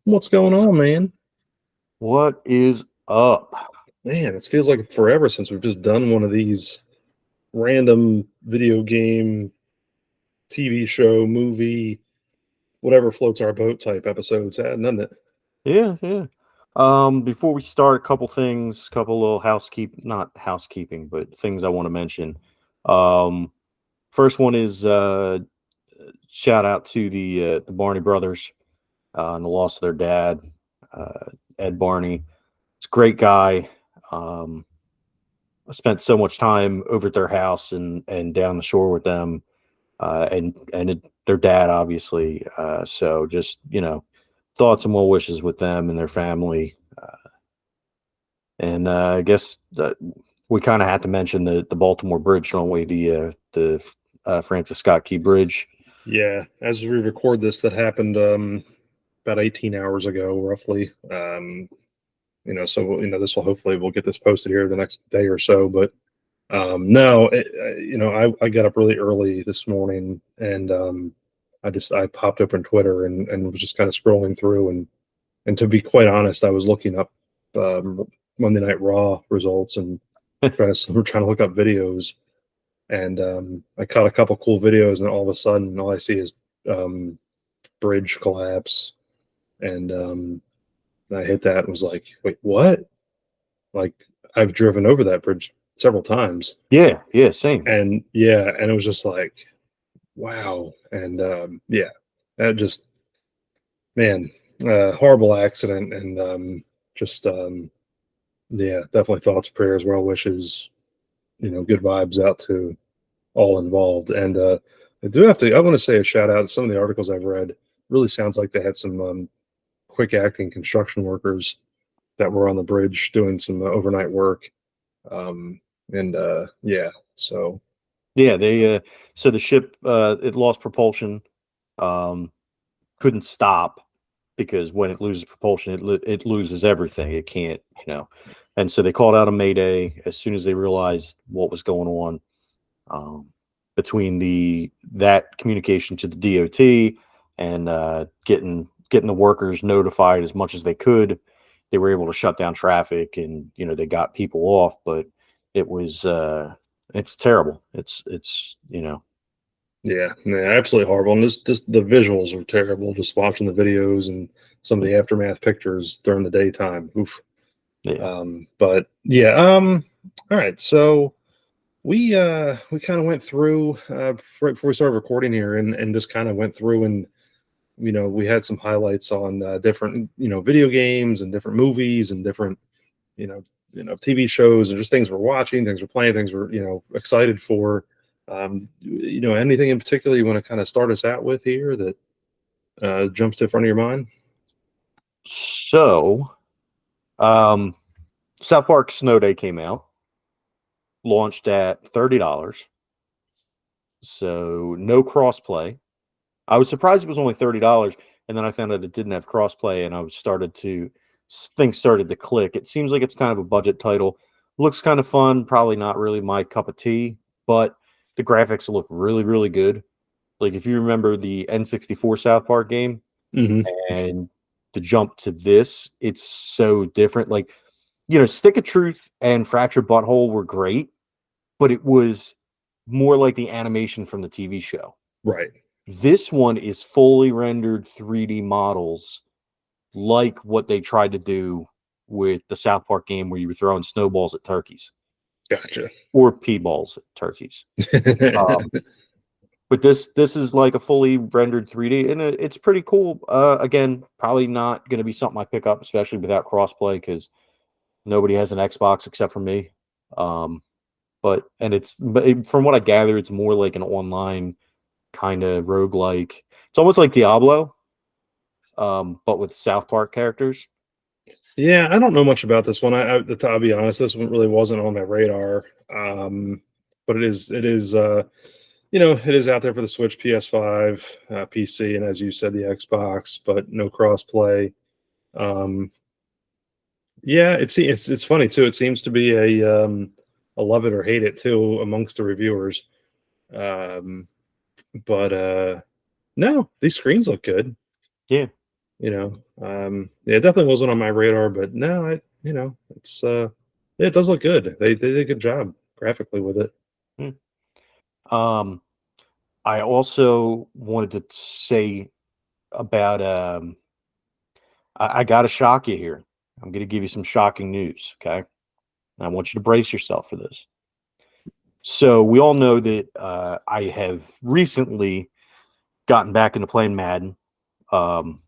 What's going on, man? What is up? Man, it feels like forever since we've just done one of these random video game, TV show, movie, whatever floats our boat type episodes, doesn't it? Yeah, yeah. Before we start, a couple things, couple little not housekeeping, but things I want to mention. Um, First one is shout out to the Barney brothers and the loss of their dad, Ed Barney. He's a great guy. Um, I spent so much time over at their house and down the shore with them, their dad, obviously. So just thoughts and well wishes with them and their family. And I guess that we kind of had to mention the Baltimore Bridge, don't we? The Francis Scott Key Bridge. Yeah, as we record this, that happened about 18 hours ago, roughly. So this will hopefully we'll get this posted here the next day or so. But no, I got up really early this morning and I popped open Twitter and was just kind of scrolling through and to be quite honest, I was looking up um, Monday Night Raw results and trying to look up videos, and I caught a couple cool videos, and all of a sudden, all I see is um, bridge collapse, and I hit that and was like, "Wait, what?" Like I've driven over that bridge several times, Yeah, yeah, same. and yeah, and it was just like, "Wow," and yeah, that just man, horrible accident, and just yeah, definitely thoughts, prayers, well wishes, good vibes out to all involved. And I want to say a shout out. Some of the articles I've read really sounds like they had some quick acting construction workers that were on the bridge doing some overnight work. And yeah, so Yeah, they so the ship it lost propulsion, um, couldn't stop because when it loses propulsion, it loses everything. It can't, and so they called out a mayday as soon as they realized what was going on. um, Between that communication to the DOT and getting the workers notified as much as they could, they were able to shut down traffic and they got people off. But it was it's terrible. It's. yeah, yeah, absolutely horrible. And just the visuals are terrible. Just watching the videos and some of the aftermath pictures during the daytime. Oof. Yeah. But yeah, all right. So we kind of went through right before we started recording here, and just kind of went through, and we had some highlights on different video games and different movies and different you know TV shows and just things we're watching, things we're playing, things we're excited for. Anything in particular you want to kind of start us out with here that jumps to the front of your mind? So, um, South Park Snow Day came out, launched at $30, so no crossplay. I was surprised it was only $30, and then I found out it didn't have crossplay, and things started to click. It seems like it's kind of a budget title. Looks kind of fun, probably not really my cup of tea, but the graphics look really, really good. Like if you remember the N64 South Park game Hmm. and the jump to this, it's so different. Like, Stick of Truth and Fractured Butthole were great, but it was more like the animation from the TV show. Right. This one is fully rendered 3D models, like what they tried to do with the South Park game where you were throwing snowballs at turkeys Gotcha. or pea balls at turkeys. Um, but this is like a fully rendered 3D, and it's pretty cool. Again, probably not going to be something I pick up, especially without crossplay, because nobody has an Xbox except for me. Um, from what I gather, it's more like an online kind of roguelike. It's almost like Diablo, but with South Park characters. Yeah, I don't know much about this one. I'll be honest, this one really wasn't on my radar. But it is out there for the Switch, PS5, PC, and as you said, the Xbox, but no cross-play. Um, yeah, it's funny too. It seems to be a love it or hate it too amongst the reviewers. Um, but no, these screens look good. Yeah. Yeah, it definitely wasn't on my radar, but no, it's yeah, it does look good. They did a good job graphically with it. Hmm. Um, I also wanted to say about I got to shock you here. I'm going to give you some shocking news. Okay, and I want you to brace yourself for this. So we all know that I have recently gotten back into playing Madden. Um,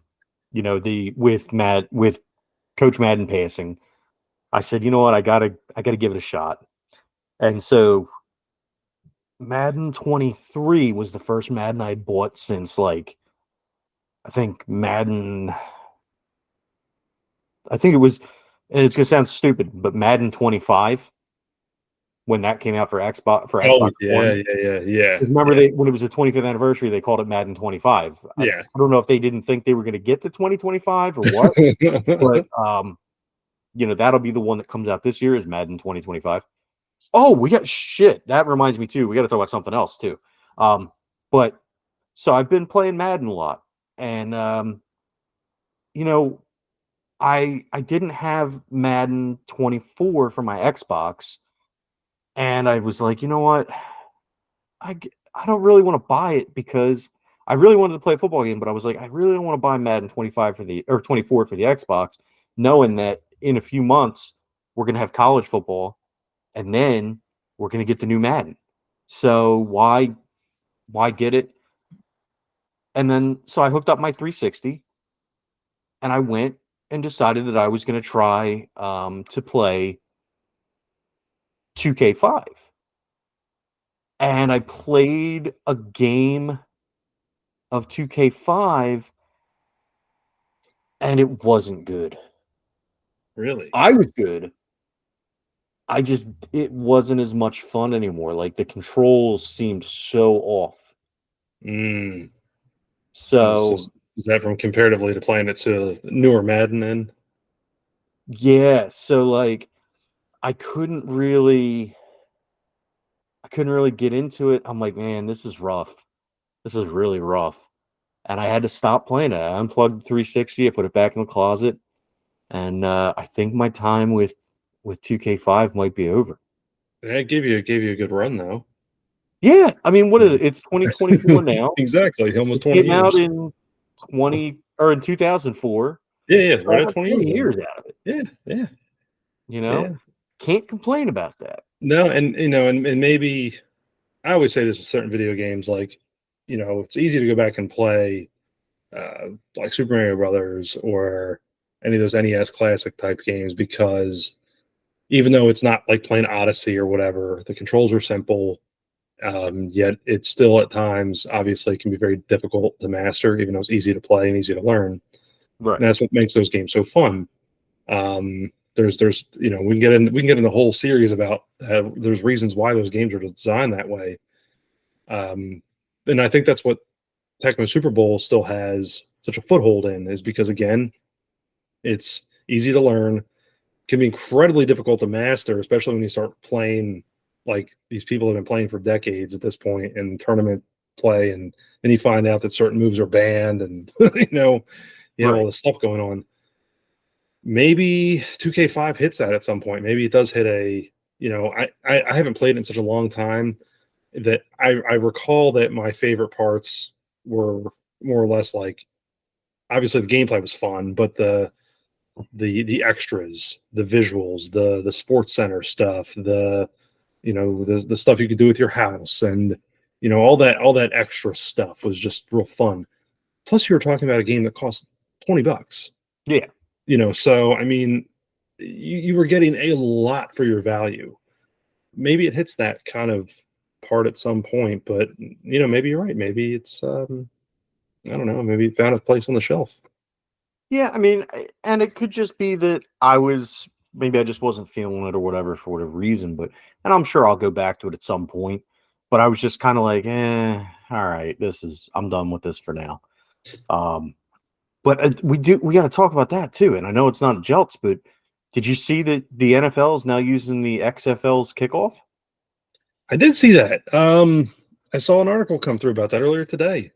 the with Coach Madden passing, I said, you know what, I gotta give it a shot. And so Madden 23 was the first Madden I'd bought since like I think Madden. I think it was, and it's gonna sound stupid, but Madden 25 when that came out for Oh Xbox yeah, One. yeah, yeah, yeah, Remember yeah, they when it was the 25th anniversary, they called it Madden 25. I yeah. don't know if they didn't think they were going to get to 2025 or what, but that'll be the one that comes out this year is Madden 2025. Oh, we got shit. That reminds me too. We got to talk about something else too. But so I've been playing Madden a lot, and you know, I didn't have Madden 24 for my Xbox, and I was like, you know what? I don't really want to buy it because I really wanted to play a football game, but I was like, I really don't want to buy Madden 25 for the or 24 for the Xbox, knowing that in a few months we're gonna have college football, and then we're gonna get the new Madden. So why get it? And then so I hooked up my 360 and I went and decided that I was gonna try to play 2K5. And I played a game of 2K5 and it wasn't good. Really? I was good. It wasn't as much fun anymore. Like the controls seemed so off. Mm. So So is that from comparatively to playing it to newer Madden? Then yeah, so like I couldn't really get into it. I'm like, man, this is rough. This is really rough. And I had to stop playing it. I unplugged the 360, I put it back in the closet, and I think my time with 2K5 might be over. that gave you a good run though. Yeah, I mean, what is it? Yeah. It's 2024 now. Exactly, almost It 20 came out years. in 2004. Yeah, yeah, So right I at got 20 20 years then. years out of it, Yeah, yeah, you know? yeah. Can't complain about that. No, and and maybe I always say this with certain video games, like, it's easy to go back and play like Super Mario Brothers or any of those NES classic type games because even though it's not like playing Odyssey or whatever, the controls are simple. Yet it's still at times obviously can be very difficult to master, even though it's easy to play and easy to learn. Right. And that's what makes those games so fun. There's we can get in the whole series about there's reasons why those games are designed that way. Um, and I think that's what Tecmo Super Bowl still has such a foothold in is because again, it's easy to learn, can be incredibly difficult to master, especially when you start playing like these people have been playing for decades at this point in tournament play, and then you find out that certain moves are banned, and you have all Right. this stuff going on. Maybe 2K5 hits that at some point. Maybe it does hit I haven't played it in such a long time that I recall that my favorite parts were more or less like obviously the gameplay was fun, but the extras, the visuals, the sports center stuff, the stuff you could do with your house, and all that extra stuff was just real fun. Plus, you were talking about a game that cost $20. Yeah. So I mean, you were getting a lot for your value. Maybe it hits that kind of part at some point, but maybe you're right. Maybe it's I don't know. Maybe it found its place on the shelf. Yeah, I mean, and it could just be that maybe I just wasn't feeling it or whatever for whatever reason, and I'm sure I'll go back to it at some point. But I was just kind of like, all right, I'm done with this for now. Um, but we got to talk about that too. And I know it's not a Jelks, but did you see that the NFL is now using the XFL's kickoff? I did see that. I saw an article come through about that earlier today,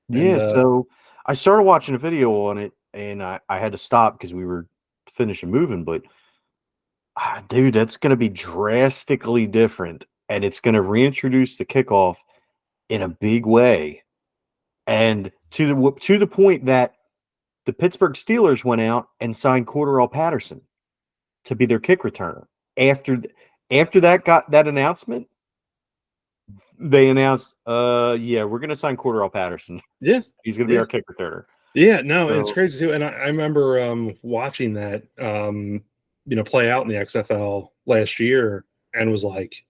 and Yeah, so I started watching a video on it, and I had to stop because we were finishing moving. But dude, that's going to be drastically different, and it's going to reintroduce the kickoff in a big way, and to the point that the Pittsburgh Steelers went out and signed Cordarrelle Patterson to be their kick returner. After that got that announcement, they announced, yeah, we're going to sign Cordarrelle Patterson. Yeah, He's going to be our kick returner. yeah. No, and it's So, crazy too. And I remember watching that play out in the XFL last year, and was like,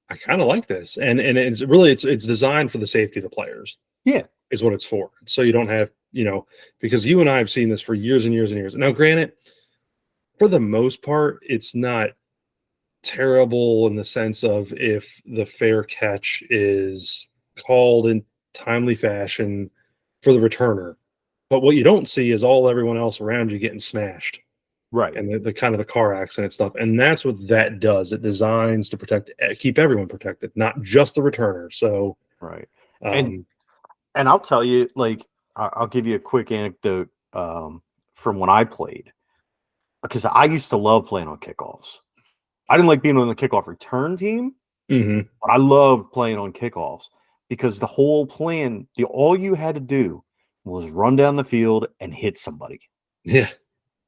I kind of like this, and it's designed for the safety of the players. yeah, Is what it's for. So you don't have, because you and I have seen this for years and years and years. Now, granted, for the most part, it's not terrible in the sense of if the fair catch is called in timely fashion for the returner. But what you don't see is everyone else around you getting smashed right. and the kind of the car accident stuff. And that's what that does. It designs to keep everyone protected, not just the returner. So, Right. um, And I'll tell you, like, I'll give you a quick anecdote from when I played, because I used to love playing on kickoffs. I didn't like being on the kickoff return team, mhm. but I loved playing on kickoffs because the whole plan, all you had to do was run down the field and hit somebody. Yeah.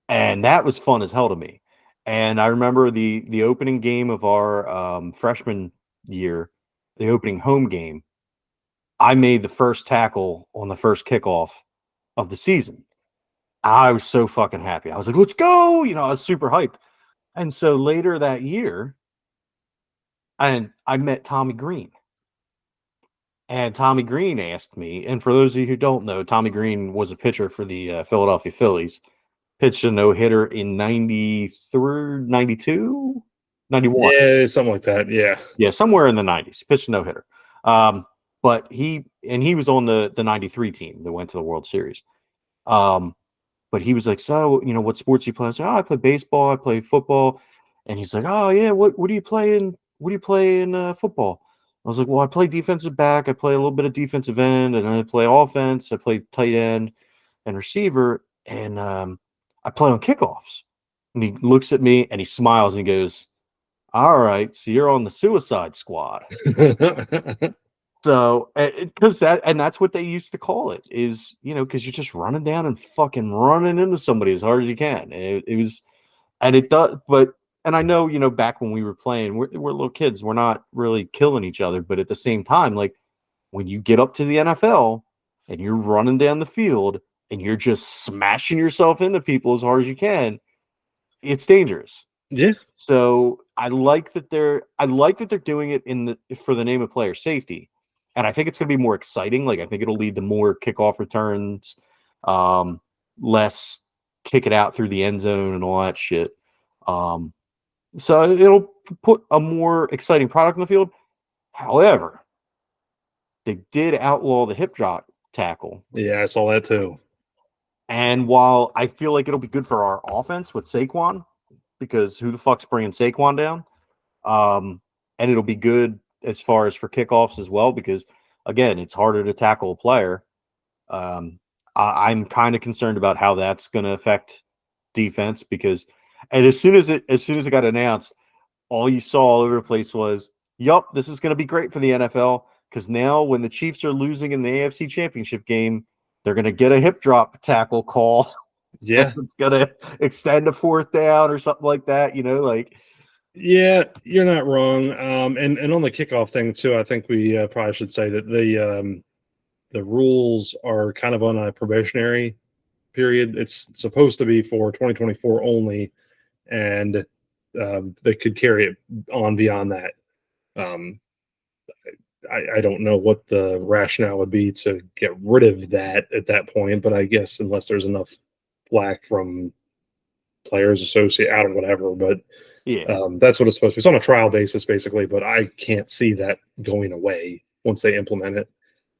And that was fun as hell to me. And I remember the opening game of our freshman year, the opening home game, I made the first tackle on the first kickoff of the season. I was so fucking happy. I was like, let's go. I was super hyped. And so later that year, and I met Tommy Green. And Tommy Green asked me, and for those of you who don't know, Tommy Green was a pitcher for the Philadelphia Phillies, pitched a no-hitter in 93, 92, 91. Yeah, something like that. Yeah. Yeah, somewhere in the 90s. Pitched a no-hitter. But he was on the 93 team that went to the World Series. But he was like, so, what sports you play? I said, I play baseball, I play football. And he's like, oh, yeah, what do you play in? What do you play in football? I was like, well, I play defensive back. I play a little bit of defensive end, and I play offense. I play tight end and receiver, and I play on kickoffs. And he looks at me and he smiles and he goes, all right, so you're on the suicide squad. So, because that's what they used to call it, is, because you're just running down and fucking running into somebody as hard as you can. It was, and it does, and I know, back when we were playing, we're little kids, we're not really killing each other, but at the same time, like, when you get up to the NFL and you're running down the field and you're just smashing yourself into people as hard as you can, it's dangerous. Yeah. So I like that they're doing it for the name of player safety. And I think it's going to be more exciting. Like, I think it'll lead to more kickoff returns, less kick it out through the end zone and all that shit. So it'll put a more exciting product in the field. However, they did outlaw the hip drop tackle. Yeah, I saw that too. And while I feel like it'll be good for our offense with Saquon, because who the fuck's bringing Saquon down? And it'll be good as far as for kickoffs as well, because again, it's harder to tackle a player. I'm kind of concerned about how that's going to affect defense, because, and as soon as it got announced, all you saw all over the place was, yup, this is going to be great for the NFL, because now when the Chiefs are losing in the AFC Championship game, they're going to get a hip drop tackle call. Yeah. It's going to extend a fourth down or something like that, like. Yeah, you're not wrong. And on the kickoff thing too, I think we probably should say that the rules are kind of on a probationary period. It's supposed to be for 2024 only, and they could carry it on beyond that. I don't know what the rationale would be to get rid of that at that point, but I guess unless there's enough flack from players associate out or whatever, but Yeah. that's what it's supposed to be. It's on a trial basis, basically, but I can't see that going away once they implement it.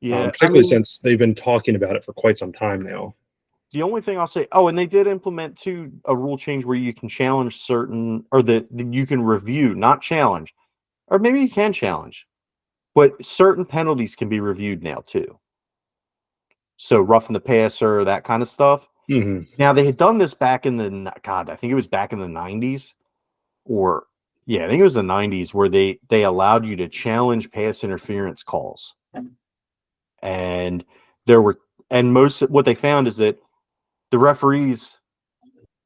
Yeah. Particularly since they've been talking about it for quite some time now. The only thing I'll say, and they did implement too a rule change where you can challenge certain, or that you can review, not challenge, or maybe you can challenge, but certain penalties can be reviewed now too. So roughing the passer, that kind of stuff. Now they had done this back in the I think it was back in the 90s, or yeah, I think it was the 90s, where they allowed you to challenge pass interference calls. And most what they found is that the referees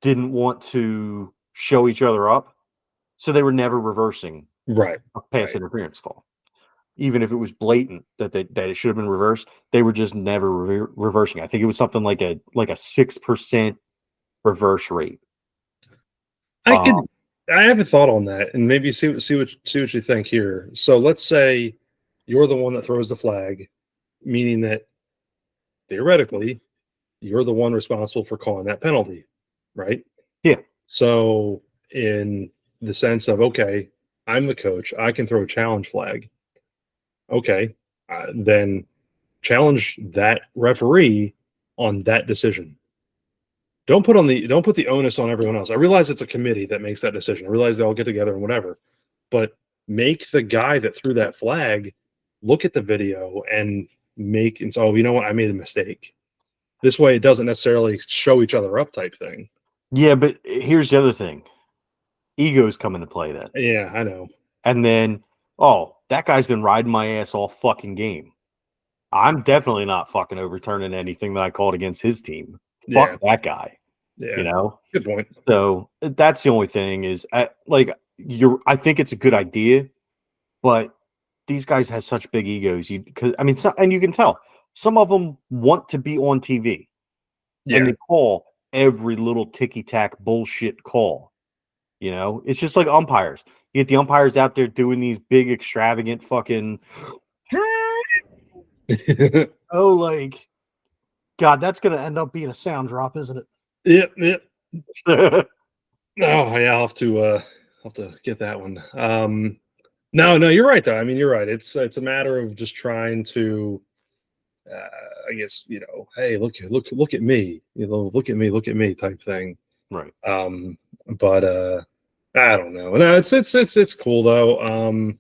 didn't want to show each other up, so they were never reversing Right. a pass interference call. Even if it was blatant that it should have been reversed, they were just never reversing. I think it was something like a 6% reverse rate. I have a thought on that, and maybe see what you think here. So let's say you're the one that throws the flag, meaning that theoretically you're the one responsible for calling that penalty, right? Yeah. So in the sense of, okay, I'm the coach, I can throw a challenge flag. Okay, then challenge that referee on that decision. Don't put the onus on everyone else. I realize it's a committee that makes that decision. I realize they all get together and whatever, but make the guy that threw that flag look at the video and so, you know what, I made a mistake. This way, it doesn't necessarily show each other up type thing. Yeah, but here's the other thing: egos come into play then. Yeah, I know. And then, oh, that guy's been riding my ass all fucking game. I'm definitely not fucking overturning anything that I called against his team. Fuck that guy. Yeah. You know? Good point. So that's the only thing is, I think it's a good idea, but these guys have such big egos. And you can tell some of them want to be on TV, and they call every little ticky tack bullshit call. You know, it's just like umpires. You get the umpires out there doing these big, extravagant fucking. Oh, like, God, that's going to end up being a sound drop, isn't it? Yep. Oh yeah, I'll have to get that one. No, you're right though. I mean, you're right. It's a matter of just trying to, I guess, hey, look at me, look at me type thing. Right. But I don't know. No, it's cool though.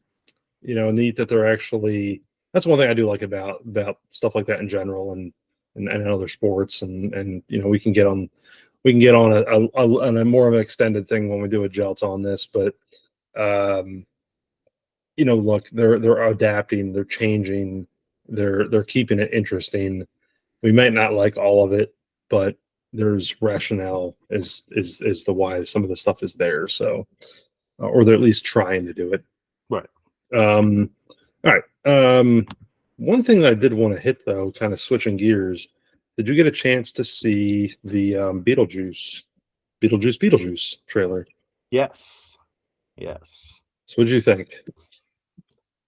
Neat that they're actually. That's one thing I do like about stuff like that in general, and other sports, and we can get on a more of an extended thing when we do a Jelts on this, but look, they're adapting, they're changing, they're keeping it interesting. We might not like all of it, but there's rationale is the why some of the stuff is there. So, or they're at least trying to do it. Right. All right. One thing that I did want to hit though, kind of switching gears. Did you get a chance to see the Beetlejuice trailer? Yes. So what did you think?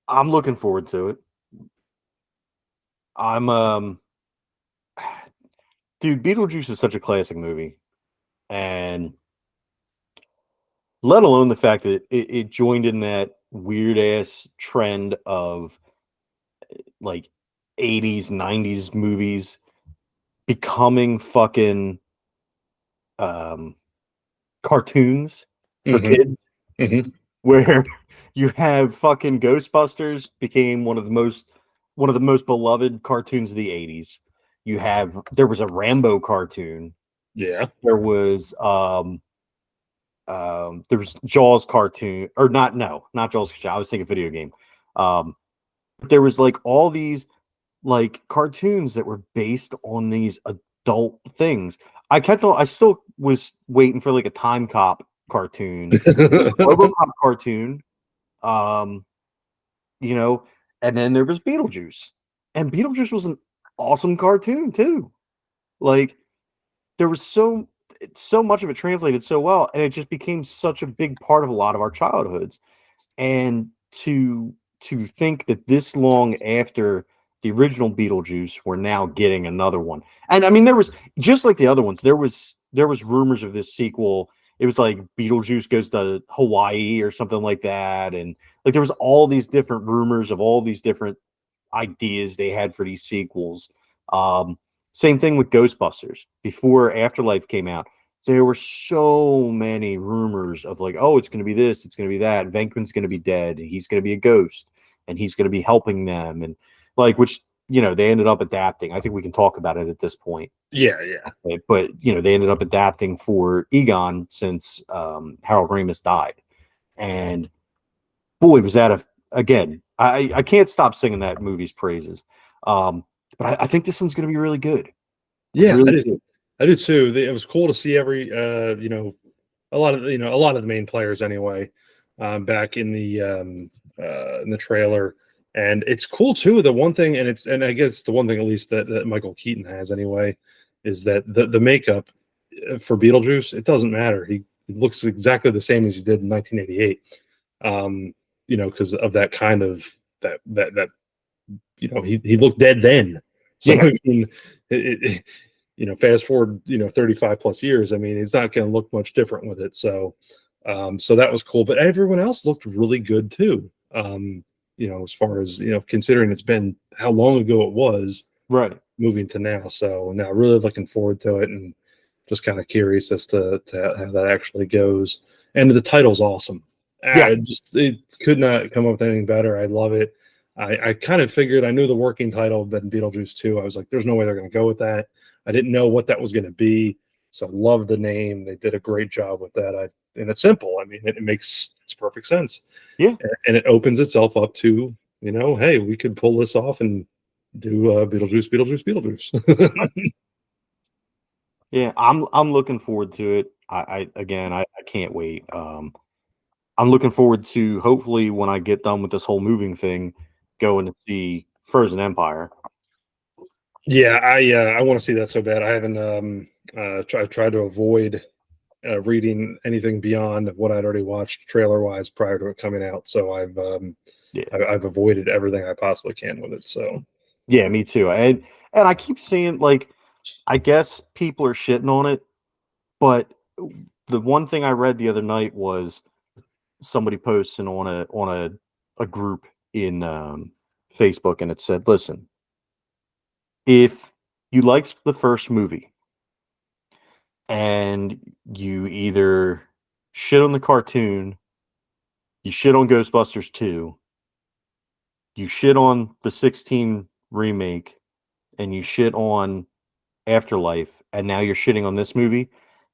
I'm looking forward to it. Dude, Beetlejuice is such a classic movie, and let alone the fact that it joined in that weird ass trend of like 80s, 90s movies becoming fucking cartoons for kids, where you have fucking Ghostbusters became one of the most beloved cartoons of the 80s. There was a Rambo cartoon. Yeah. There was Jaws cartoon, or not Jaws. I was thinking video game. But there was like all these like cartoons that were based on these adult things. I still was waiting for like a Time Cop cartoon, RoboCop cartoon, and then there was Beetlejuice, and Beetlejuice was an awesome cartoon too. Like there was so much of it translated so well, and it just became such a big part of a lot of our childhoods. And to think that this long after the original Beetlejuice, we're now getting another one. And I mean, there was, just like the other ones, there was rumors of this sequel. It was like Beetlejuice goes to Hawaii or something like that, and like there was all these different rumors of all these different ideas they had for these sequels. Same thing with Ghostbusters. Before Afterlife came out, there were so many rumors of like, oh, it's going to be this, it's going to be that. Venkman's going to be dead. He's going to be a ghost, and he's going to be helping them, and like, which they ended up adapting. I think we can talk about it at this point. Yeah. But they ended up adapting for Egon since Harold Ramis died, and boy, was that again. I can't stop singing that movie's praises. But I think this one's going to be really good. Yeah, Really good. I did too. It was cool to see a lot of the main players anyway, back in the trailer, and it's cool too. The one thing, and I guess the one thing at least that Michael Keaton has anyway, is that the makeup for Beetlejuice, it doesn't matter. He looks exactly the same as he did in 1988. Because of that kind of that he looked dead then. So Yeah. I mean, fast forward 35 plus years. I mean, he's not going to look much different with it. So that was cool. But everyone else looked really good too. As far as considering it's been how long ago it was, Right. moving to now. So now really looking forward to it, and just kind of curious as to how that actually goes. And the title's awesome. Yeah. It could not come up with anything better. I love it. I kind of figured, I knew the working title had been Beetlejuice 2. I was like, there's no way they're going to go with that. I didn't know what that was going to be. So love the name. They did a great job with that. And it's simple. I mean, it makes perfect sense. Yeah. And it opens itself up to, hey, we could pull this off and do Beetlejuice. Yeah, I'm looking forward to it. I can't wait. I'm looking forward to, hopefully when I get done with this whole moving thing, going to see Frozen Empire. Yeah, I want to see that so bad. I haven't tried to avoid reading anything beyond what I'd already watched trailer wise prior to it coming out. So I've avoided everything I possibly can with it. So yeah, me too. And I keep seeing, like, I guess people are shitting on it, but the one thing I read the other night was somebody posting on a group in Facebook, and it said, "Listen, if you liked the first movie and you either shit on the cartoon, you shit on Ghostbusters 2, you shit on the 16 remake, and you shit on Afterlife, and now you're shitting on this movie,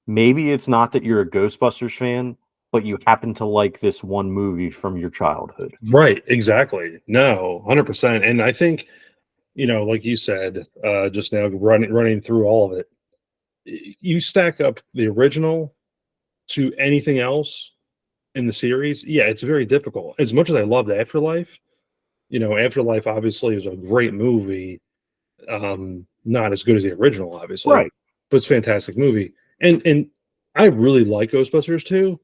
maybe it's not that you're a Ghostbusters fan, but you happen to like this one movie from your childhood." right, exactly. No, 100%. And I think, like you said, just now, running through all of it, you stack up the original to anything else in the series. Yeah, it's very difficult. As much as I loved Afterlife, Afterlife obviously is a great movie. Not as good as the original, obviously, Right. but it's a fantastic movie. And I really like Ghostbusters too,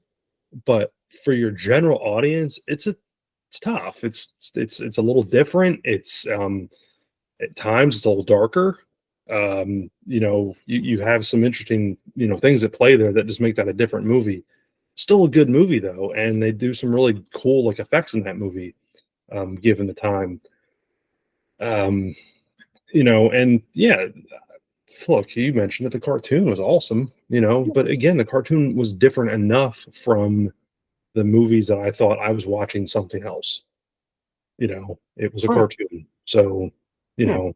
but for your general audience, it's tough. It's a little different. It's at times it's a little darker. You have some interesting things that play there that just make that a different movie. Still a good movie though, and they do some really cool like effects in that movie, given the time. Um, and yeah, look, you mentioned that the cartoon was awesome, but again, the cartoon was different enough from the movies that I thought I was watching something else. It was a Right. cartoon. So, Yeah.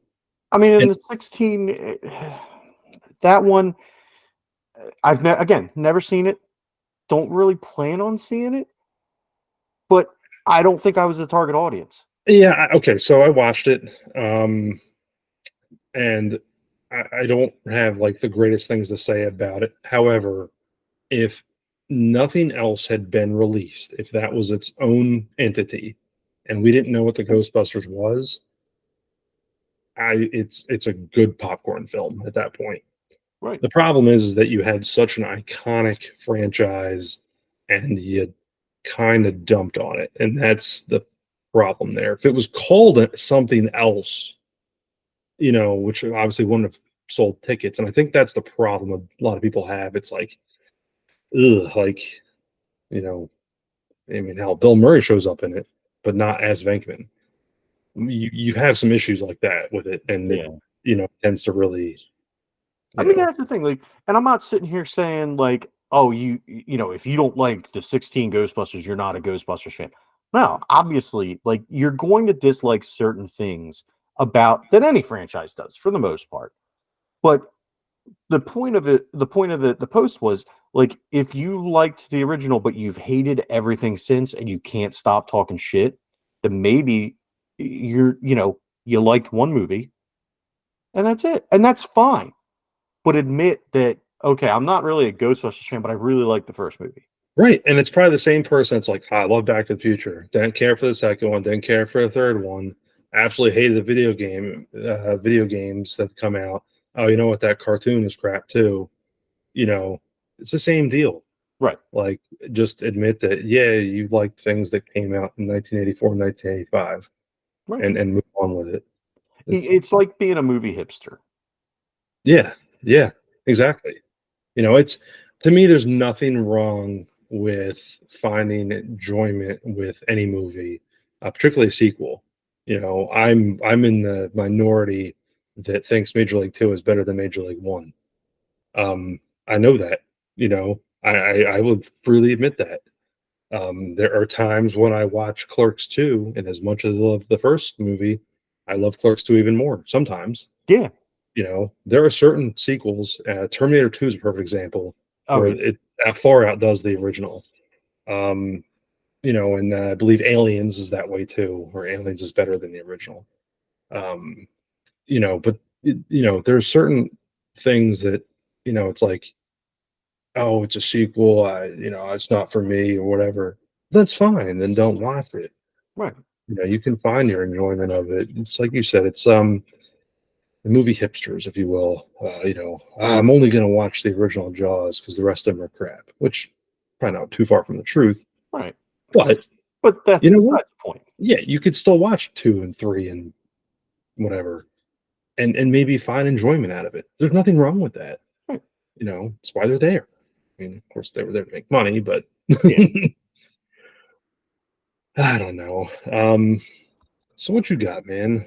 I mean, in and the 16, that one, I've never seen it. Don't really plan on seeing it, but I don't think I was the target audience. yeah, okay, so I watched it, and I don't have like the greatest things to say about it. However, if nothing else had been released, if that was its own entity, and we didn't know what the Ghostbusters was, it's a good popcorn film at that point. Right. The problem is that you had such an iconic franchise, and you kind of dumped on it, and that's the problem there. If it was called something else, which obviously wouldn't have sold tickets, and I think that's the problem a lot of people have. It's like, ugh, like, you know, I mean, hell, Bill Murray shows up in it, but not as Venkman. You have some issues like that with it, and it, Yeah. tends to really, I mean, that's the thing. Like, and I'm not sitting here saying like, oh, if you don't like the 16 Ghostbusters, you're not a Ghostbusters fan. No, obviously, like you're going to dislike certain things about than any franchise does for the most part. But the point of the post was like, if you liked the original but you've hated everything since and you can't stop talking shit, then maybe you liked one movie and that's it. And that's fine. But admit that, okay, I'm not really a Ghostbusters fan, but I really like the first movie. Right. And it's probably the same person that's like, I love Back to the Future. Didn't care for the second one. Didn't care for the third one. Absolutely hated the video games that come out. Oh, you know what? That cartoon is crap too. It's the same deal. Right. Like, just admit that, yeah, you liked things that came out in 1984 and 1985 Right. and move on with it. It's like being a movie hipster. Yeah. Yeah, exactly. It's, to me, there's nothing wrong with finding enjoyment with any movie, particularly a sequel. I'm in the minority that thinks Major League Two is better than Major League One. I know that. I would freely admit that. There are times when I watch Clerks 2, and as much as I love the first movie, I love Clerks 2 even more sometimes. Yeah. There are certain sequels. Terminator 2 is a perfect example where Okay. it far outdoes the original. And I believe Aliens is that way too, or Aliens is better than the original. But there are certain things that, it's like, oh, it's a sequel. It's not for me or whatever. That's fine. Then don't watch it. Right. You can find your enjoyment of it. It's like you said, it's the movie hipsters, if you will. I'm only going to watch the original Jaws because the rest of them are crap, which probably not too far from the truth. Right. But that's you know what? the point. Yeah, you could still watch 2 and 3 and whatever, and maybe find enjoyment out of it. There's nothing wrong with that. Right. It's why they're there. I mean, of course, they were there to make money, but Yeah. I don't know. So what you got, man?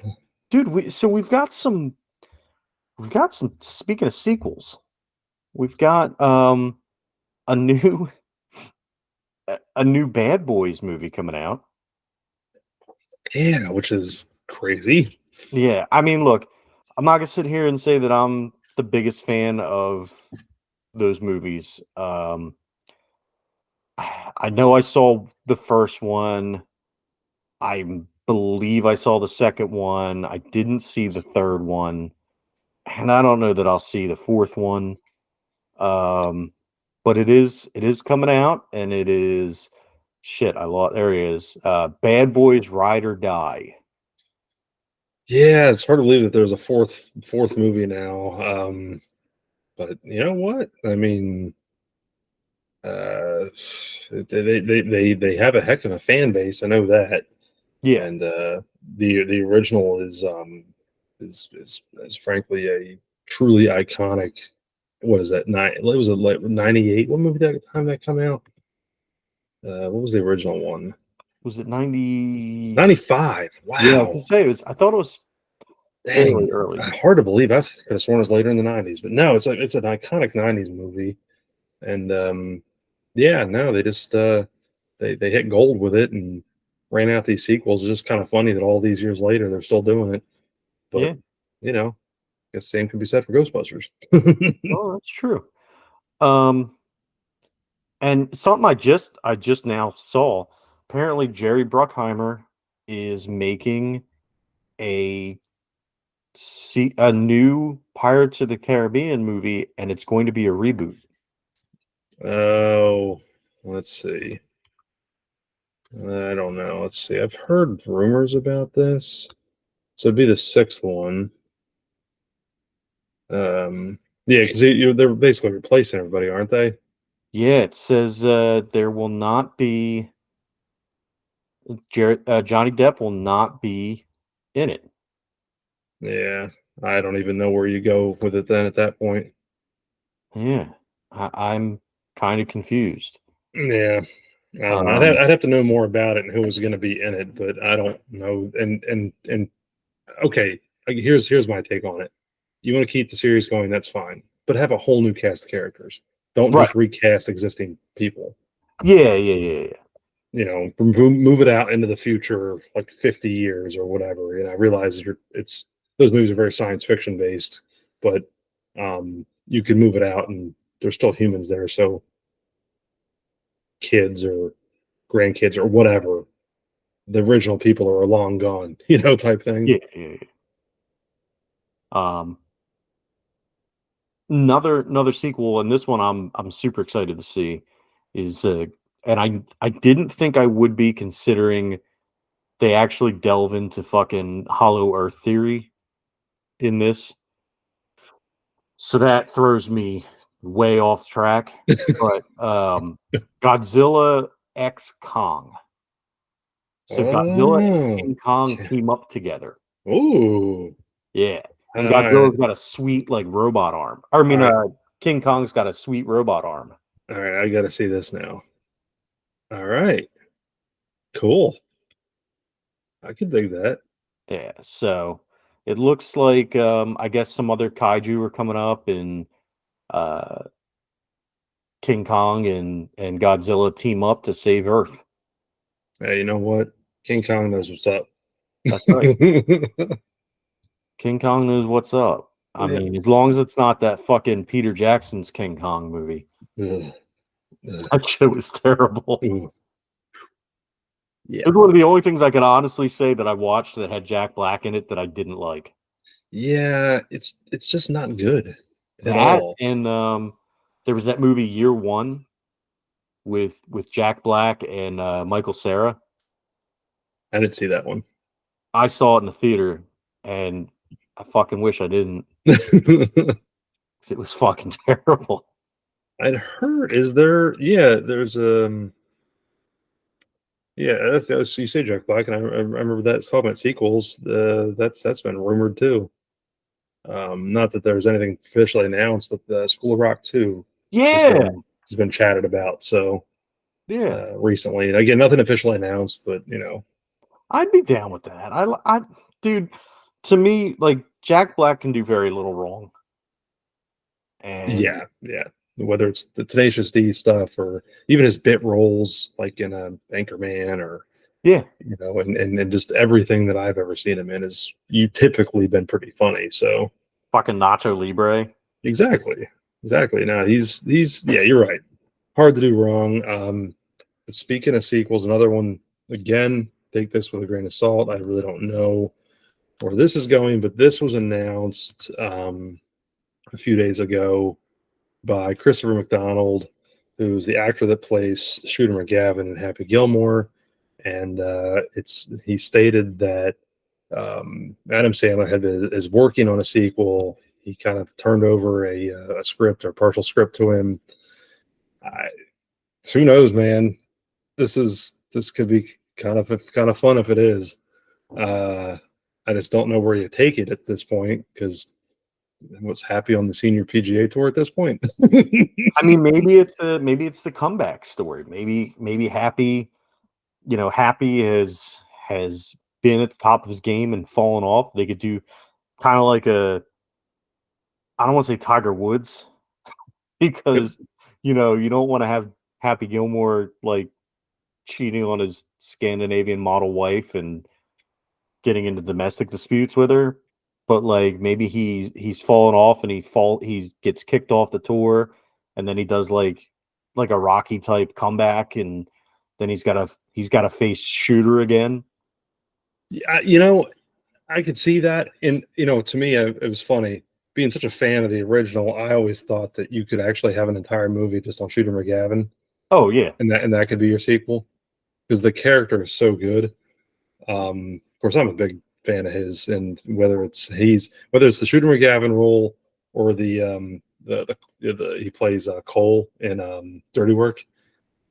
Dude, we've got some speaking of sequels, we've got a new a new Bad Boys movie coming out. Yeah, which is crazy. Yeah, I mean, look, I'm not gonna sit here and say that I'm the biggest fan of those movies. I know I saw the first one. I believe I saw the second one. I didn't see the third one, and I don't know that I'll see the fourth one. But it is coming out, and it is shit. I lost. There he is. Bad Boys Ride or Die. Yeah, it's hard to believe that there's a fourth movie now. But you know what? I mean, they have a heck of a fan base. I know that. Yeah. And the original is frankly a truly iconic. What is that? Was it like 98? What movie that time that come out? What was the original one? Was it 90? 95. Yeah, I Wow. can say I thought it was fairly Dang. early. Hard to believe. I could have sworn it was later in the 90s, but no, it's an iconic 90s movie. And yeah, no, they just they hit gold with it and ran out these sequels. It's just kind of funny that all these years later they're still doing it. But Yeah. I guess same can be said for Ghostbusters. Oh, that's true. And something I just now saw. Apparently, Jerry Bruckheimer is making a a new Pirates of the Caribbean movie, and it's going to be a reboot. Oh, let's see. I don't know. Let's see. I've heard rumors about this. So it'd be the sixth one. Yeah, because they're basically replacing everybody, aren't they? Yeah, it says there will not be Johnny Depp will not be in it. Yeah, I don't even know where you go with it then at that point. Yeah, I'm kind of confused. Yeah, I don't know. Um, I'd have to know more about it and who was going to be in it, but I don't know. And okay, here's my take on it. You want to keep the series going, that's fine, but have a whole new cast of characters. Don't right. just recast existing people. Yeah. move it out into the future, like 50 years or whatever. And I realize it's those movies are very science fiction based, but you can move it out and there's still humans there. So kids or grandkids or whatever, the original people are long gone, type thing. Yeah, yeah, yeah. Um, another sequel, and this one I'm super excited to see is and I didn't think I would be, considering they actually delve into fucking Hollow Earth theory in this. So that throws me way off track. But Godzilla X Kong. So Godzilla and Oh, King Kong yeah. team up together. Ooh. Yeah. All And right. Godzilla's got a sweet like robot arm. I All mean right. King Kong's got a sweet robot arm. All right. I got to see this now. All right. Cool. I could dig that. Yeah. So it looks like I guess some other kaiju are coming up, and uh King Kong and Godzilla team up to save Earth. Hey, you know what? King Kong knows what's up. That's right. King Kong knows what's up. I Yeah. mean, as long as it's not that fucking Peter Jackson's King Kong movie. Ugh, ugh, That shit was terrible. ooh. Yeah. It's one of the only things I can honestly say that I watched that had Jack Black in it that I didn't like. Yeah. It's just not good at That all. and there was that movie Year One with Jack Black and Michael Cera. I didn't see that one. I saw it in the theater, and I fucking wish I didn't, because it was fucking terrible. I'd heard. Is there? Yeah. There's Yeah. That's you say Jack Black, and I remember that talking about sequels. That's been rumored too. Not that there's anything officially announced, but the School of Rock 2 has Yeah, been chatted about. So yeah. recently, and again, nothing officially announced, but I'd be down with that. Dude, to me, like Jack Black can do very little wrong, and yeah, yeah. Whether it's the Tenacious D stuff or even his bit roles, like in a Anchorman, or yeah, and just everything that I've ever seen him in is you typically been pretty funny. So fucking Nacho Libre. exactly, exactly. Now he's yeah, you're right. Hard to do wrong. But speaking of sequels, another one, again, take this with a grain of salt. I really don't know where this is going, but this was announced a few days ago by Christopher McDonald, who's the actor that plays Shooter McGavin in Happy Gilmore. And he stated that Adam Sandler is working on a sequel. He kind of turned over a script or partial script to him. Who knows, man? This could be kind of fun if it is. Uh, I just don't know where you take it at this point, because I was happy on the senior PGA tour at this point. I mean, maybe it's the comeback story. Maybe Happy has been at the top of his game and fallen off. They could do kind of like I don't want to say Tiger Woods, because you don't want to have Happy Gilmore like cheating on his Scandinavian model wife and getting into domestic disputes with her. But like maybe he's fallen off and he gets kicked off the tour, and then he does like a Rocky type comeback, and then he's got to face Shooter again. Yeah, I could see that. And to me, it was funny being such a fan of the original. I always thought that you could actually have an entire movie just on Shooter McGavin, Oh yeah, and that could be your sequel, because the character is so good. Of course, I'm a big fan of his, and whether it's the Shooter McGavin role or he plays Cole in Dirty Work.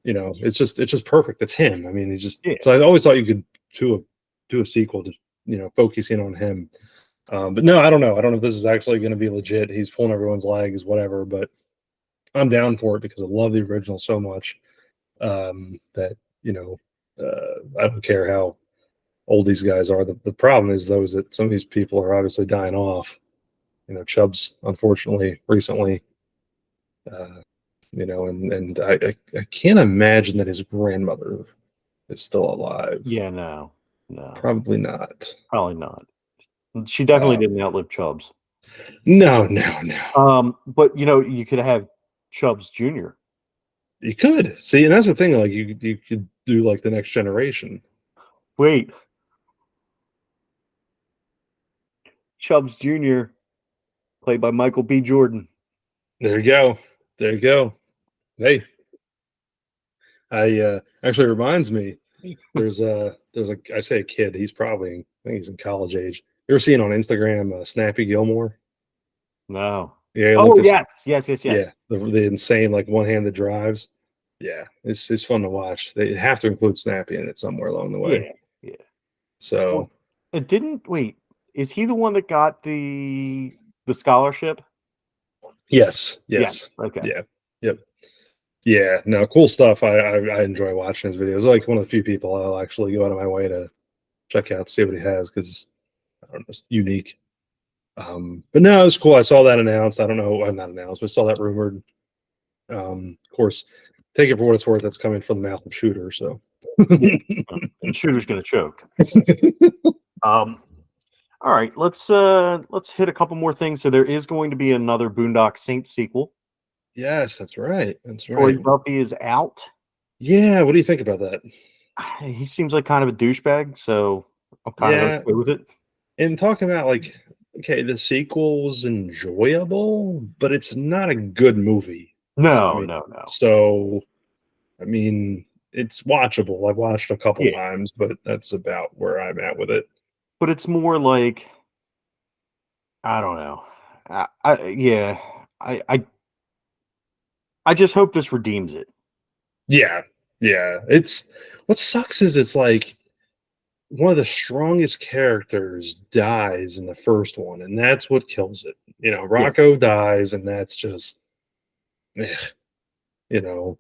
It's just perfect. It's him. I mean, he's just yeah. so I always thought you could do a sequel, just focusing on him. But no, I don't know. I don't know if this is actually going to be legit. He's pulling everyone's legs, whatever. But I'm down for it because I love the original so much, that I don't care how old these guys are. The problem is, though, is that some of these people are obviously dying off. Chubbs, unfortunately, recently, and I can't imagine that his grandmother is still alive. Yeah, no, Probably not. probably not. She definitely Um, didn't outlive Chubbs. no, no, no. But you could have Chubbs Jr. You could see, and that's the thing. Like you could do like the next generation. Wait, Chubbs Jr. played by Michael B. Jordan. There you go. There you go. Hey, I actually reminds me. There's a I say a kid. He's probably I think he's in college age. You ever seen on Instagram Snappy Gilmore? No. Yeah, look Oh this. Yeah, yes. the insane like one-handed drives. Yeah, it's fun to watch. They have to include Snappy in it somewhere along the way. Yeah, yeah. So Well, it didn't. Wait, is he the one that got the scholarship? yes, Yes. yes, Okay. yeah, yep, yeah. No, cool stuff. I enjoy watching his videos. Like one of the few people I'll actually go out of my way to check out, see what he has because I don't know, it's unique. But no, it was cool. I saw that announced. I don't know, I'm not announced, but saw that rumored. Of course, take it for what it's worth. That's coming from the mouth of Shooter. So, Yeah. And Shooter's gonna choke. Um. All right. Let's hit a couple more things. So there is going to be another Boondock Saints sequel. yes, that's right. That's Troy right. Duffy is out. Yeah. What do you think about that? He seems like kind of a douchebag, so I'm kind of Yeah. okay with it. And talking about like, okay, the sequel's enjoyable, but it's not a good movie. I No, mean, no, no. so I mean, it's watchable. I've watched a couple Yeah, times, but that's about where I'm at with it. but it's more like I don't know. Yeah, I, I, I just hope this redeems it. Yeah, yeah. It's what sucks is it's like one of the strongest characters dies in the first one, and that's what kills it. Yeah, Rocco dies, and that's just, eh, you know,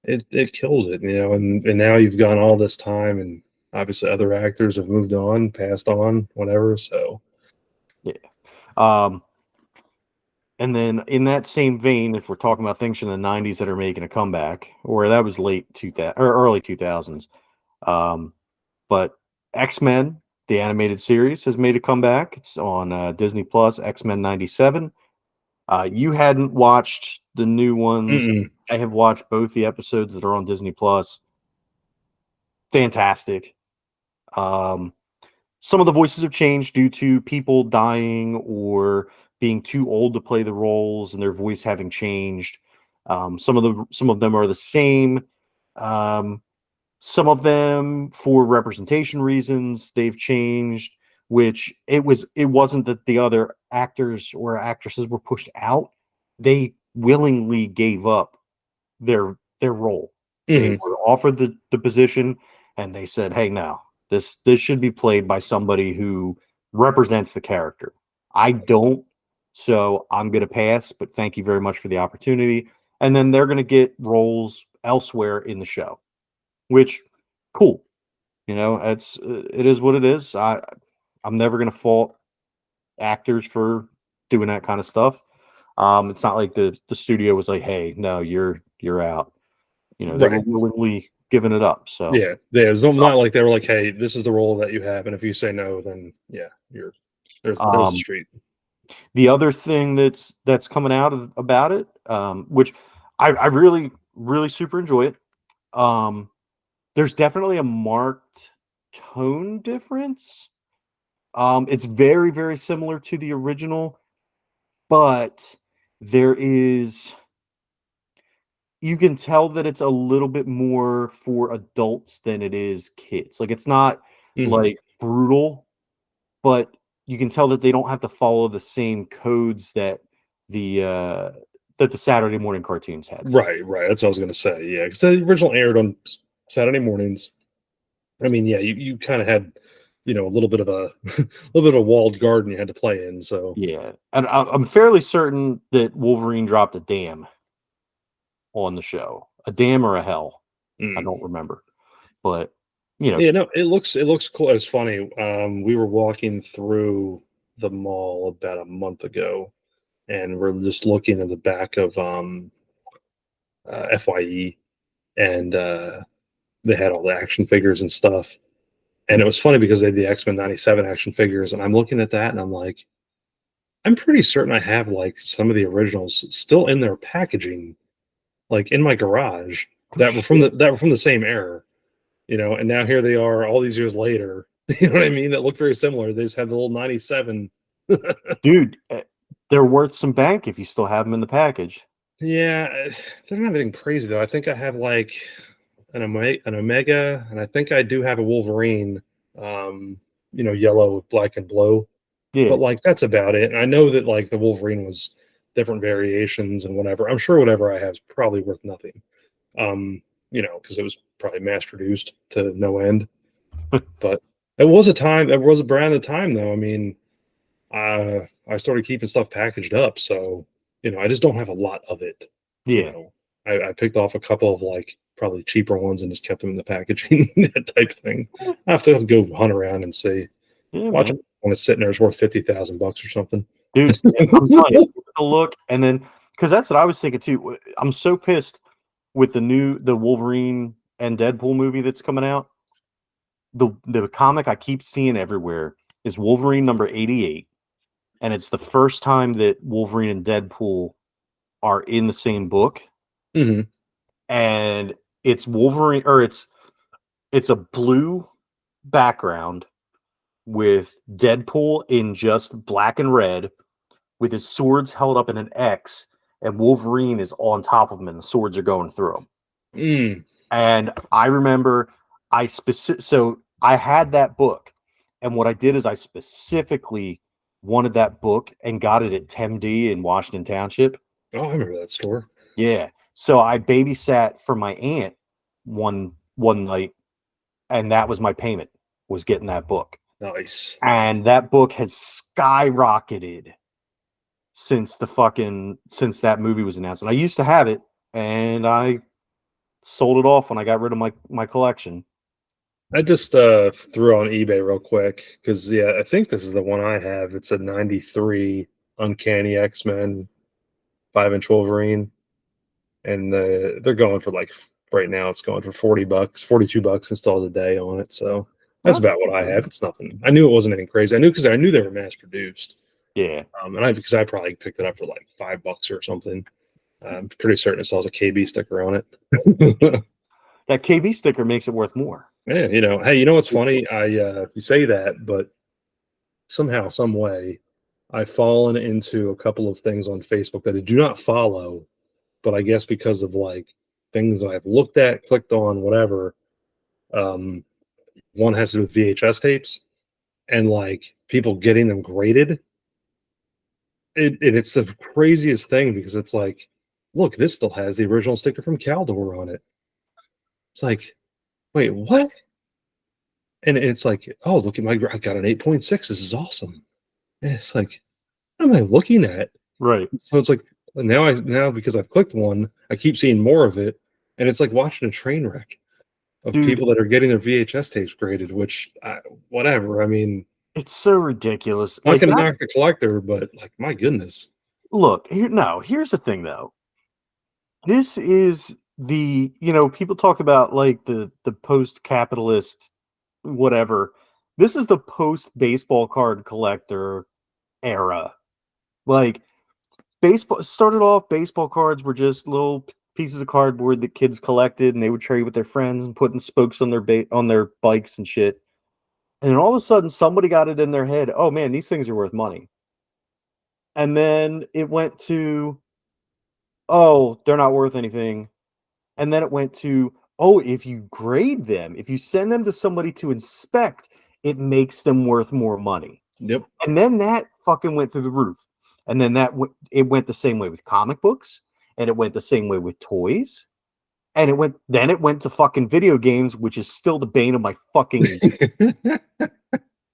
it kills it. And now you've gone all this time, and obviously other actors have moved on, passed on, whatever. So yeah. Um, and then in that same vein, if we're talking about things from the '90s that are making a comeback, or that was late 2000 or early 2000s, but X-Men, the animated series, has made a comeback. It's on Disney Plus. X-Men '97. You hadn't watched the new ones. mm-mm. I have watched both the episodes that are on Disney Plus. Fantastic. Um, some of the voices have changed due to people dying or being too old to play the roles and their voice having changed. Some of them are the same. Um, some of them for representation reasons they've changed. Which it wasn't that the other actors or actresses were pushed out. They willingly gave up their role. They Hmm. were offered the position, and they said, "Hey, now this should be played by somebody who represents the character. I don't, so I'm going to pass. But thank you very much for the opportunity." And then they're going to get roles elsewhere in the show, which cool. It is what it is. I'm never going to fault actors for doing that kind of stuff. It's not like the studio was like, "Hey, no, you're out." They were Right. willingly giving it up. So Yeah. It's not like they were like, "Hey, this is the role that you have," and if you say no, then yeah, you're there's the um, street. the other thing that's coming out about it, which I really really super enjoy it. There's definitely a marked tone difference. It's very very similar to the original, but there is you can tell that it's a little bit more for adults than it is kids. Like it's not Hmm. like brutal, but you can tell that they don't have to follow the same codes the uh that the Saturday morning cartoons had to. Right, right. That's what I was gonna say. Yeah, because the original aired on Saturday mornings. I mean, yeah, you kind of had, a little bit of a a little bit of a walled garden you had to play in. So, Yeah, and I'm fairly certain that Wolverine dropped a dam on the show, a dam or a hell. I mm. don't remember, but you know, Yeah, no, it looks cool. It's funny. We were walking through the mall about a month ago, and we're just looking at the back of FYE, and they had all the action figures and stuff. And it was funny because they had the X-Men 97 action figures, and I'm looking at that and I'm like, I'm pretty certain I have like some of the originals still in their packaging, like in my garage, that were from the same era, and now here they are all these years later. You know what I mean? That look very similar. They just have the little 97. Dude, they're worth some bank if you still have them in the package. Yeah, they're not anything crazy though. I think I have like an Omega, and I think I do have a Wolverine, yellow with black and blue. Yeah. But like that's about it. And I know that like the Wolverine was different variations and whatever. I'm sure whatever I have is probably worth nothing. Because it was probably mass produced to no end. But it was a time, it was a brand at the time though. I mean, I started keeping stuff packaged up, so I just don't have a lot of it. Yeah. I picked off a couple of like probably cheaper ones and just kept them in the packaging type thing. I have to go hunt around and see. Yeah, Watch man. it when it's sitting there, it's worth $50,000 or something. Dude, I'm telling you, a look, and then because that's what I was thinking too. I'm so pissed with the Wolverine and Deadpool movie that's coming out. The comic I keep seeing everywhere is Wolverine number 88, and it's the first time that Wolverine and Deadpool are in the same book. Mm-hmm. And it's Wolverine, or it's a blue background with Deadpool in just black and red, with his swords held up in an X, and Wolverine is on top of him, and the swords are going through him. Mm. And I remember so I had that book, and what I did is I specifically wanted that book and got it at TemD in Washington Township. Oh, I remember that store. Yeah. So I babysat for my aunt one night, and that was my payment, was getting that book. Nice. And that book has skyrocketed since that movie was announced. And I used to have it, and I sold it off when I got rid of my collection. I just threw on eBay real quick because I think this is the one I have. It's a 93 Uncanny X-Men 5-inch Wolverine, and they're going for like right now it's going for $40, $42 installs a day on it. So that's about what I have. It's nothing. I knew it wasn't anything crazy. I knew because I knew they were mass produced. Yeah. Because I probably picked it up for like $5 or something. I'm pretty certain it still has a KB sticker on it. That KB sticker makes it worth more. Yeah, hey, you know what's funny? You say that, but somehow, some way, I've fallen into a couple of things on Facebook that I do not follow, but I guess because of like things that I've looked at, clicked on, whatever. One has to do with VHS tapes and like people getting them graded. It's the craziest thing because it's like, look, this still has the original sticker from Caldor on it. It's like, wait, what? And it's like, oh, look at I got an 8.6. This is awesome. And it's like, what am I looking at? Right. So it's like now because I've clicked one, I keep seeing more of it, and it's like watching a train wreck of people that are getting their VHS tapes graded. Which, whatever. I mean, it's so ridiculous. I'm not going to knock the collector, but like, my goodness. Look, here's the thing though. This is the, people talk about like the post-capitalist whatever. This is the post-baseball card collector era. Like, baseball started off, baseball cards were just little pieces of cardboard that kids collected, and they would trade with their friends and putting spokes on their bikes and shit. And then all of a sudden somebody got it in their head, oh man, these things are worth money. And then it went to, oh, they're not worth anything. And then it went to, oh, if you grade them, if you send them to somebody to inspect, it makes them worth more money. Yep. And then that fucking went through the roof. And then it went the same way with comic books, and it went the same way with toys. And it went to fucking video games, which is still the bane of my fucking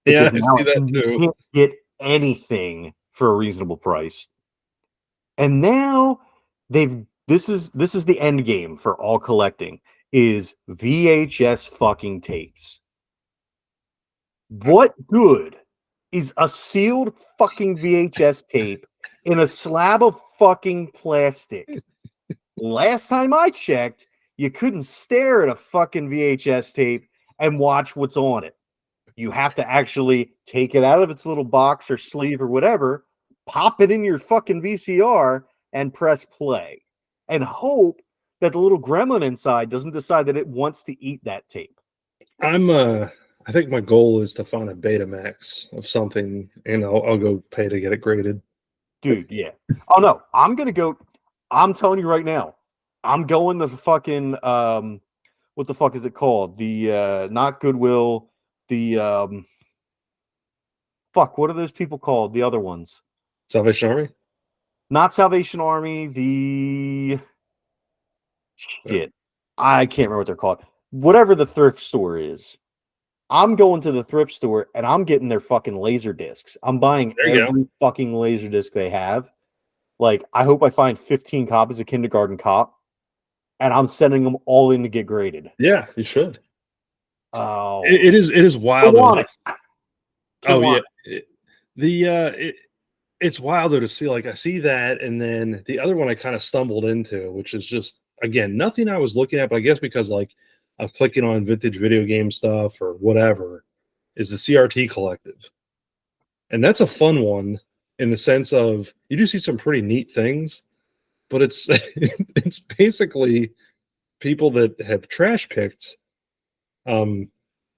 Yeah, I see that too. You can't get anything for a reasonable price. And now this is the end game for all collecting is VHS fucking tapes. What good is a sealed fucking VHS tape in a slab of fucking plastic? Last time I checked, you couldn't stare at a fucking VHS tape and watch what's on it. You have to actually take it out of its little box or sleeve or whatever, pop it in your fucking VCR, and press play. And hope that the little gremlin inside doesn't decide that it wants to eat that tape. I think my goal is to find a Betamax of something, and I'll go pay to get it graded. Dude, yeah. Oh no, I'm gonna go. I'm telling you right now, I'm going to the fucking what the fuck is it called? The not Goodwill, the fuck, what are those people called? The other ones. Salvation Army? Not Salvation Army, the shit. I can't remember what they're called. Whatever the thrift store is. I'm going to the thrift store and I'm getting their fucking laser discs. I'm buying There you every fucking laser disc they have. Like, I hope I find 15 copies of Kindergarten Cop, and I'm sending them all in to get graded. Yeah, you should. Oh, It is wild. Yeah. It's wild though to see. Like, I see that, and then the other one I kind of stumbled into, which is just, again, nothing I was looking at, but I guess because like I'm clicking on vintage video game stuff or whatever, is the CRT Collective. And that's a fun one in the sense of you do see some pretty neat things, but it's it's basically people that have trash picked, and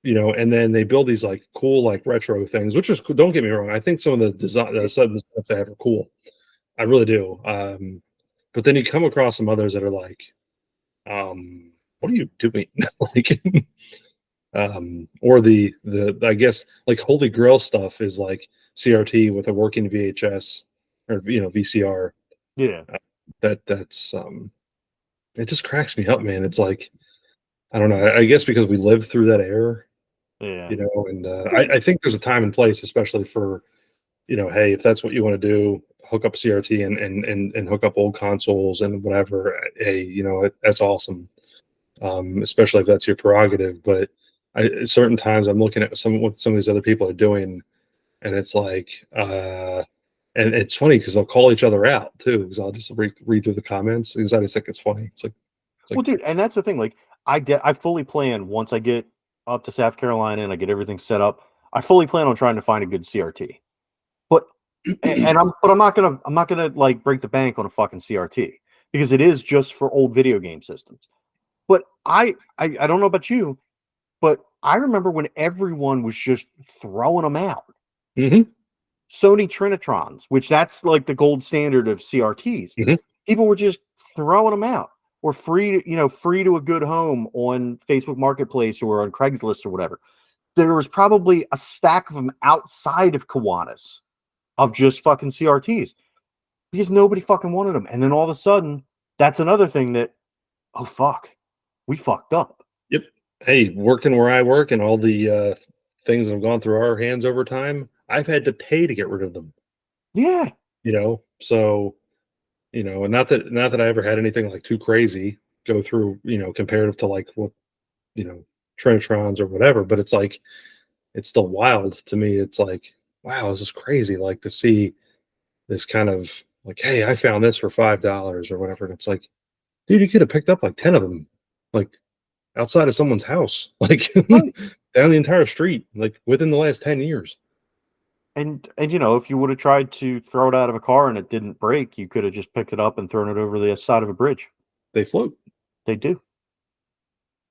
then they build these like cool like retro things, which is cool. Don't get me wrong, I think some of the design, some of the stuff they have are cool. I really do. But then you come across some others that are like, what are you doing? Like, or the I guess like Holy Grail stuff is like CRT with a working VHS or VCR. Yeah. That's it just cracks me up, man. It's like, I don't know. I guess because we lived through that era, Yeah. and I think there's a time and place, especially for, hey, if that's what you want to do, hook up CRT and hook up old consoles and whatever. Hey, that's awesome. Especially if that's your prerogative. But at certain times I'm looking at what some of these other people are doing, and it's like, and it's funny because they'll call each other out too. Because I'll just read through the comments because I just think it's funny. It's like, Well, dude, and that's the thing. Like, I fully plan once I get up to South Carolina and I get everything set up. I fully plan on trying to find a good CRT. But I'm not gonna like break the bank on a fucking CRT because it is just for old video game systems. But I don't know about you, but I remember when everyone was just throwing them out. mm-hmm. Sony Trinitrons, which that's like the gold standard of CRTs. Mm-hmm. People were just throwing them out, or free to a good home on Facebook Marketplace or on Craigslist or whatever. There was probably a stack of them outside of Kiwanis of just fucking CRTs because nobody fucking wanted them. And then all of a sudden, that's another thing that, oh fuck, we fucked up. Yep. Hey, working where I work and all the things that have gone through our hands over time, I've had to pay to get rid of them. Yeah. So, and not that I ever had anything like too crazy go through, comparative to like what, Trinitrons or whatever, but it's like, it's still wild to me. It's like, wow, this is crazy. Like to see this kind of like, hey, I found this for $5 or whatever. And it's like, dude, you could have picked up like 10 of them, like outside of someone's house, like Right. down the entire street, like within the last 10 years. And if you would have tried to throw it out of a car and it didn't break, you could have just picked it up and thrown it over the side of a bridge. They float. They do.